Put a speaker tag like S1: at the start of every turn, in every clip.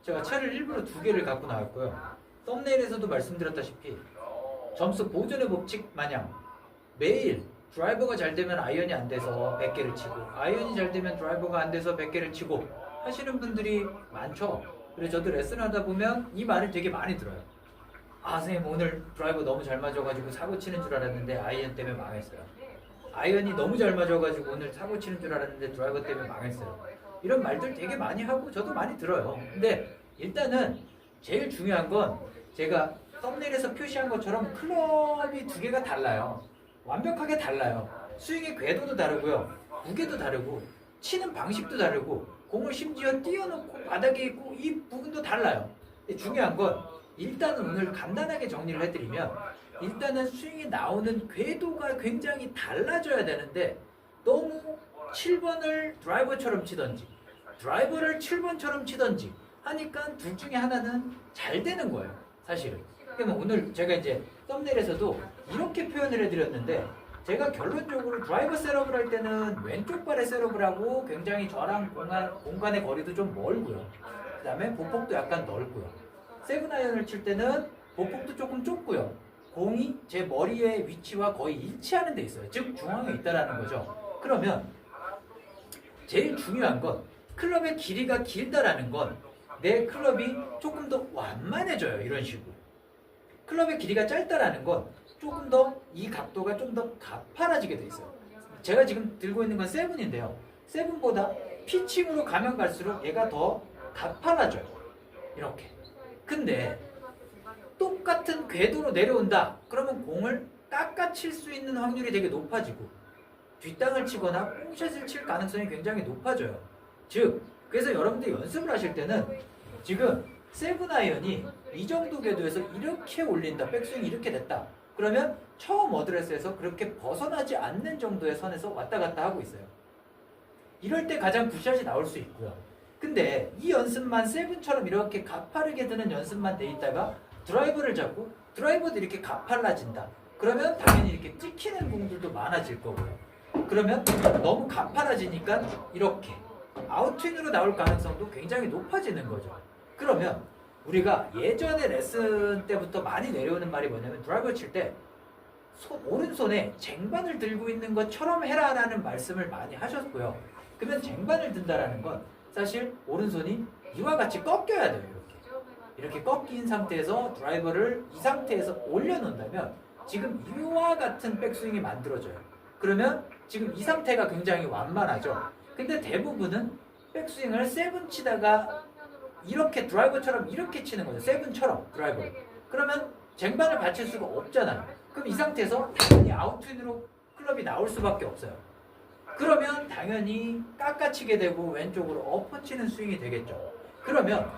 S1: 제가 차를 일부러 두 개를 갖고 나왔고요. 썸네일에서도 말씀드렸다시피 점수 보존의 법칙 마냥 매일 드라이버가 잘 되면 아이언이 안 돼서 100개를 치고 아이언이 잘 되면 드라이버가 안 돼서 100개를 치고 하시는 분들이 많죠. 그래서 저도 레슨을 하다 보면 이 말을 되게 많이 들어요. 아 선생님 오늘 드라이버 너무 잘 맞아가지고 사고 치는 줄 알았는데 아이언 때문에 망했어요. 아이언이 너무 잘 맞아가지고 오늘 사고 치는 줄 알았는데 드라이버 때문에 망했어요. 이런 말들 되게 많이 하고 저도 많이 들어요. 근데 일단은 제일 중요한 건 제가 썸네일에서 표시한 것처럼 클럽이 두 개가 달라요. 완벽하게 달라요. 스윙의 궤도도 다르고요. 무게도 다르고 치는 방식도 다르고 공을 심지어 띄워놓고 바닥에 있고 이 부분도 달라요. 근데 중요한 건 일단은 오늘 간단하게 정리를 해드리면 일단은 스윙이 나오는 궤도가 굉장히 달라져야 되는데 너무 7번을 드라이버처럼 치던지 드라이버를 7번처럼 치던지 하니까 둘 중에 하나는 잘 되는 거예요. 사실은. 그러면 오늘 제가 이제 썸네일에서도 이렇게 표현을 해드렸는데 제가 결론적으로 드라이버 셋업을 할 때는 왼쪽 발에 셋업을 하고 굉장히 저랑 공간의 거리도 좀 멀고요. 그 다음에 보폭도 약간 넓고요. 세븐 아이언을 칠 때는 보폭도 조금 좁고요. 공이 제 머리의 위치와 거의 일치하는 데 있어요. 즉 중앙에 있다라는 거죠. 그러면 제일 중요한 건 클럽의 길이가 길다라는 건 내 클럽이 조금 더 완만해져요. 이런 식으로. 클럽의 길이가 짧다라는 건 조금 더 이 각도가 좀 더 가팔라지게 돼 있어요. 제가 지금 들고 있는 건 세븐인데요. 세븐보다 피칭으로 가면 갈수록 얘가 더 가팔라져요. 이렇게. 근데 똑같은 궤도로 내려온다. 그러면 공을 깎아칠 수 있는 확률이 되게 높아지고 뒷땅을 치거나 뽕샷을 칠 가능성이 굉장히 높아져요. 즉 그래서 여러분들이 연습을 하실 때는 지금 세븐 아이언이 이 정도 궤도에서 이렇게 올린다. 백스윙이 이렇게 됐다. 그러면 처음 어드레스에서 그렇게 벗어나지 않는 정도의 선에서 왔다 갔다 하고 있어요. 이럴 때 가장 굿샷이 나올 수 있고요. 근데 이 연습만 세븐처럼 이렇게 가파르게 드는 연습만 돼 있다가 드라이버를 잡고 드라이버도 이렇게 가팔라진다. 그러면 당연히 이렇게 찍히는 공들도 많아질 거고요. 그러면 너무 가팔라지니까 이렇게 아웃트윈으로 나올 가능성도 굉장히 높아지는 거죠. 그러면 우리가 예전에 레슨 때부터 많이 내려오는 말이 뭐냐면 드라이버 칠 때 오른손에 쟁반을 들고 있는 것처럼 해라라는 말씀을 많이 하셨고요. 그러면 쟁반을 든다라는 건 사실 오른손이 이와 같이 꺾여야 돼요. 이렇게 꺾인 상태에서 드라이버를 이 상태에서 올려놓는다면 지금 이와 같은 백스윙이 만들어져요. 그러면 지금 이 상태가 굉장히 완만하죠. 근데 대부분은 백스윙을 세븐 치다가 이렇게 드라이버처럼 이렇게 치는 거죠. 세븐처럼 드라이버. 그러면 쟁반을 받칠 수가 없잖아요. 그럼 이 상태에서 당연히 아웃트윈으로 클럽이 나올 수밖에 없어요. 그러면 당연히 깎아치게 되고 왼쪽으로 엎어치는 스윙이 되겠죠. 그러면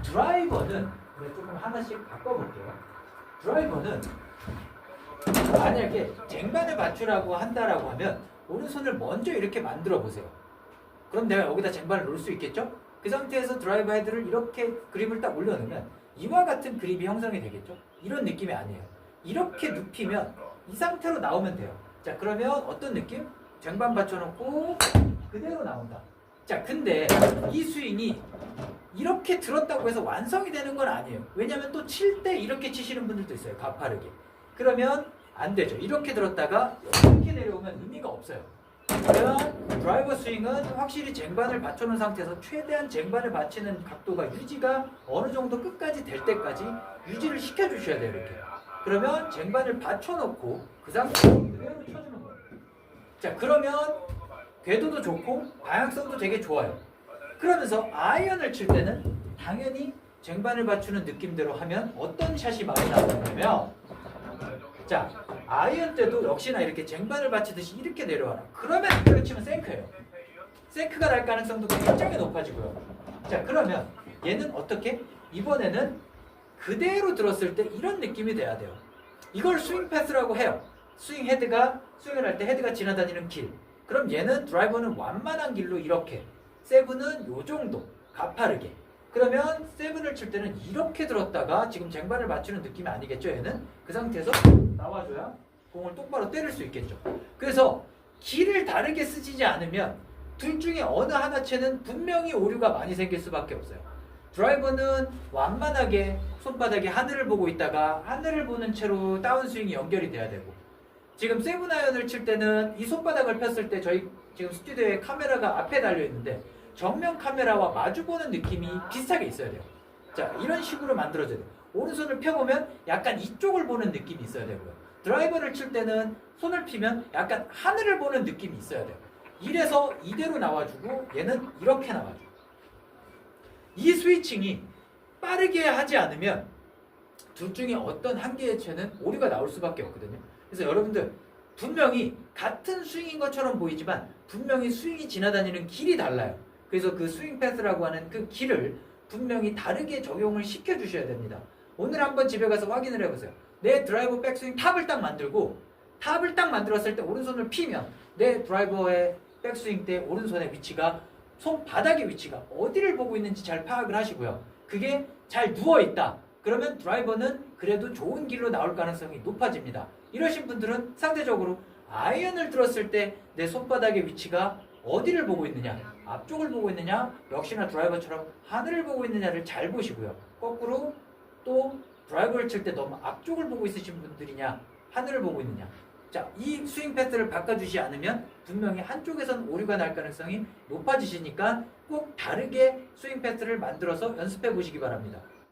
S1: 드라이버는 조금 하나씩 바꿔볼게요. 드라이버는 만약에 쟁반을 받추라고 한다라고 하면 오른손을 먼저 이렇게 만들어 보세요. 그럼 내가 여기다 쟁반을 놓을 수 있겠죠? 그 상태에서 드라이버 헤드를 이렇게 그립을 딱 올려놓으면 이와 같은 그립이 형성이 되겠죠? 이런 느낌이 아니에요. 이렇게 눕히면 이 상태로 나오면 돼요. 자, 그러면 어떤 느낌? 쟁반 받쳐놓고 그대로 나온다. 자, 근데 이 스윙이 이렇게 들었다고 해서 완성이 되는 건 아니에요. 왜냐하면 또 칠 때 이렇게 치시는 분들도 있어요. 가파르게. 그러면 안 되죠. 이렇게 들었다가 이렇게 내려오면 의미가 없어요. 그러면 드라이버 스윙은 확실히 쟁반을 받쳐놓은 상태에서 최대한 쟁반을 받치는 각도가 유지가 어느 정도 끝까지 될 때까지 유지를 시켜주셔야 돼요. 이렇게. 그러면 쟁반을 받쳐놓고 그 상태로 그대로 쳐주는 거예요. 자, 그러면 궤도도 좋고 방향성도 되게 좋아요. 그러면서 아이언을 칠 때는 당연히 쟁반을 받추는 느낌대로 하면 어떤 샷이 많이 나오냐면 자, 아이언 때도 역시나 이렇게 쟁반을 받치듯이 이렇게 내려와라. 그러면 이렇게 치면 생크예요. 생크가 날 가능성도 굉장히 높아지고요. 자, 그러면 얘는 어떻게? 이번에는 그대로 들었을 때 이런 느낌이 돼야 돼요. 이걸 스윙 패스라고 해요. 스윙 헤드가 스윙을 할 때 헤드가 지나다니는 길. 그럼 얘는 드라이버는 완만한 길로 이렇게, 세븐은 요 정도 가파르게. 그러면 세븐을 칠 때는 이렇게 들었다가 지금 쟁반을 맞추는 느낌이 아니겠죠. 얘는 그 상태에서 나와줘야 공을 똑바로 때릴 수 있겠죠. 그래서 길을 다르게 쓰지 않으면 둘 중에 어느 하나 채는 분명히 오류가 많이 생길 수밖에 없어요. 드라이버는 완만하게 손바닥이 하늘을 보고 있다가 하늘을 보는 채로 다운스윙이 연결이 돼야 되고, 지금 세븐 아이언을 칠 때는 이 손바닥을 폈을 때 저희 지금 스튜디오에 카메라가 앞에 달려 있는데 정면 카메라와 마주보는 느낌이 비슷하게 있어야 돼요. 자, 이런 식으로 만들어져야 돼요. 오른손을 펴보면 약간 이쪽을 보는 느낌이 있어야 되고요. 드라이버를 칠 때는 손을 피면 약간 하늘을 보는 느낌이 있어야 돼요. 이래서 이대로 나와주고 얘는 이렇게 나와주고, 이 스위칭이 빠르게 하지 않으면 둘 중에 어떤 한 개의 채는 오류가 나올 수밖에 없거든요. 그래서 여러분들 분명히 같은 스윙인 것처럼 보이지만 분명히 스윙이 지나다니는 길이 달라요. 그래서 그 스윙 패스라고 하는 그 길을 분명히 다르게 적용을 시켜주셔야 됩니다. 오늘 한번 집에 가서 확인을 해보세요. 내 드라이버 백스윙 탑을 딱 만들고 탑을 딱 만들었을 때 오른손을 피면 내 드라이버의 백스윙 때 오른손의 위치가, 손바닥의 위치가 어디를 보고 있는지 잘 파악을 하시고요. 그게 잘 누워있다. 그러면 드라이버는 그래도 좋은 길로 나올 가능성이 높아집니다. 이러신 분들은 상대적으로 아이언을 들었을 때 내 손바닥의 위치가 어디를 보고 있느냐, 앞쪽을 보고 있느냐, 역시나 드라이버처럼 하늘을 보고 있느냐를 잘 보시고요. 거꾸로 또 드라이버를 칠 때 너무 앞쪽을 보고 있으신 분들이냐, 하늘을 보고 있느냐. 자, 이 스윙 패스를 바꿔주지 않으면 분명히 한쪽에선 오류가 날 가능성이 높아지시니까 꼭 다르게 스윙 패스를 만들어서 연습해 보시기 바랍니다.